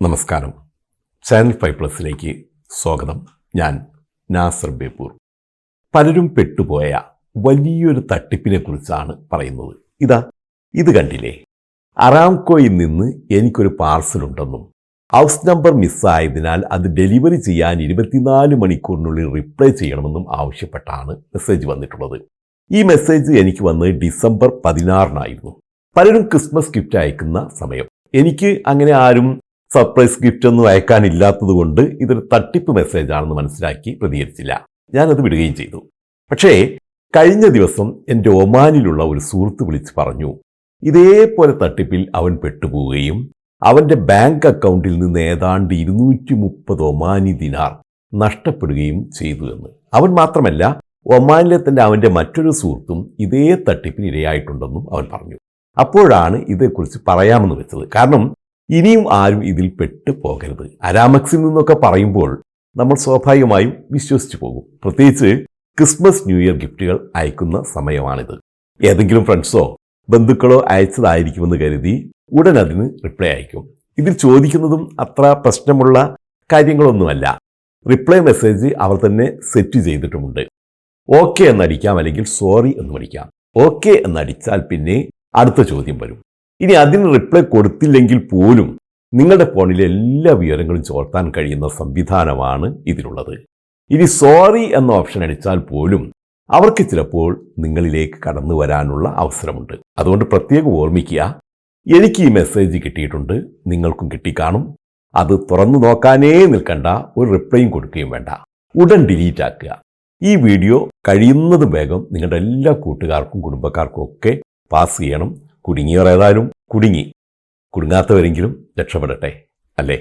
നമസ്കാരം. ചാനൽ 5+ലേക്ക് സ്വാഗതം. ഞാൻ നാസർ ബേപ്പൂർ. പലരും പെട്ടുപോയ വലിയൊരു തട്ടിപ്പിനെ കുറിച്ചാണ് പറയുന്നത്. ഇത് കണ്ടില്ലേ? അറാംകോയിൽ നിന്ന് എനിക്കൊരു പാർസലുണ്ടെന്നും ഹൗസ് നമ്പർ മിസ്സായതിനാൽ അത് ഡെലിവറി ചെയ്യാൻ 24 മണിക്കൂറിനുള്ളിൽ റിപ്ലൈ ചെയ്യണമെന്നും ആവശ്യപ്പെട്ടാണ് മെസ്സേജ് വന്നിട്ടുള്ളത്. ഈ മെസ്സേജ് എനിക്ക് വന്നത് ഡിസംബർ 16-നായിരുന്നു. പലരും ക്രിസ്മസ് ഗിഫ്റ്റ് അയക്കുന്ന സമയം. എനിക്ക് അങ്ങനെ ആരും സർപ്രൈസ് ഗിഫ്റ്റ് ഒന്നും അയക്കാനില്ലാത്തത് കൊണ്ട് ഇതൊരു തട്ടിപ്പ് മെസ്സേജാണെന്ന് മനസ്സിലാക്കി പ്രതികരിച്ചില്ല. ഞാനത് വിടുകയും ചെയ്തു. പക്ഷേ കഴിഞ്ഞ ദിവസം എൻ്റെ ഒമാനിലുള്ള ഒരു സുഹൃത്ത് വിളിച്ച് പറഞ്ഞു, ഇതേപോലെ തട്ടിപ്പിൽ അവൻ പെട്ടുപോവുകയും അവൻ്റെ ബാങ്ക് അക്കൗണ്ടിൽ നിന്ന് ഏതാണ്ട് 230 ഒമാനി ദിനാർ നഷ്ടപ്പെടുകയും ചെയ്തു എന്ന്. അവൻ മാത്രമല്ല, ഒമാനിലെ തന്നെ അവൻ്റെ മറ്റൊരു സുഹൃത്തും ഇതേ തട്ടിപ്പിന് ഇരയായിട്ടുണ്ടെന്നും അവൻ പറഞ്ഞു. അപ്പോഴാണ് ഇതേക്കുറിച്ച് പറയാമെന്ന് വെച്ചത്. കാരണം ഇനിയും ആരും ഇതിൽ പെട്ടു പോകരുത്. അരാമക്സിൽ നിന്നൊക്കെ പറയുമ്പോൾ നമ്മൾ സ്വാഭാവികമായും വിശ്വസിച്ചു പോകും. പ്രത്യേകിച്ച് ക്രിസ്മസ് ന്യൂ ഇയർ ഗിഫ്റ്റുകൾ അയക്കുന്ന സമയമാണിത്. ഏതെങ്കിലും ഫ്രണ്ട്സോ ബന്ധുക്കളോ അയച്ചതായിരിക്കുമെന്ന് കരുതി ഉടൻ അതിന് റിപ്ലൈ അയക്കും. ഇതിൽ ചോദിക്കുന്നതും അത്ര പ്രശ്നമുള്ള കാര്യങ്ങളൊന്നുമല്ല. റിപ്ലൈ മെസ്സേജ് അവർ തന്നെ സെറ്റ് ചെയ്തിട്ടുമുണ്ട്. ഓക്കെ എന്നടിക്കാം, അല്ലെങ്കിൽ സോറി എന്ന് പഠിക്കാം. ഓക്കെ എന്നടിച്ചാൽ പിന്നെ അടുത്ത ചോദ്യം വരും. ഇനി അതിന് റിപ്ലൈ കൊടുത്തില്ലെങ്കിൽ പോലും നിങ്ങളുടെ ഫോണിലെ എല്ലാ വിവരങ്ങളും ചോർത്താൻ കഴിയുന്ന സംവിധാനമാണ് ഇതിലുള്ളത്. ഇനി സോറി എന്ന ഓപ്ഷൻ അടിച്ചാൽ പോലും അവർക്ക് ചിലപ്പോൾ നിങ്ങളിലേക്ക് കടന്നു വരാനുള്ള അവസരമുണ്ട്. അതുകൊണ്ട് പ്രത്യേകം ഓർമ്മിക്കുക, എനിക്ക് ഈ മെസ്സേജ് കിട്ടിയിട്ടുണ്ട്, നിങ്ങൾക്കും കിട്ടിക്കാണും. അത് തുറന്നു നോക്കാനേ നിൽക്കണ്ട, ഒരു റിപ്ലൈയും കൊടുക്കുകയും വേണ്ട. ഉടൻ ഡിലീറ്റ് ആക്കുക. ഈ വീഡിയോ കഴിയുന്നതും വേഗം നിങ്ങളുടെ എല്ലാ കൂട്ടുകാർക്കും കുടുംബക്കാർക്കും ഒക്കെ പാസ് ചെയ്യണം. കുടുങ്ങിയവർ ഏതായാലും കുടുങ്ങാത്തവരെങ്കിലും രക്ഷപ്പെടട്ടെ, അല്ലേ?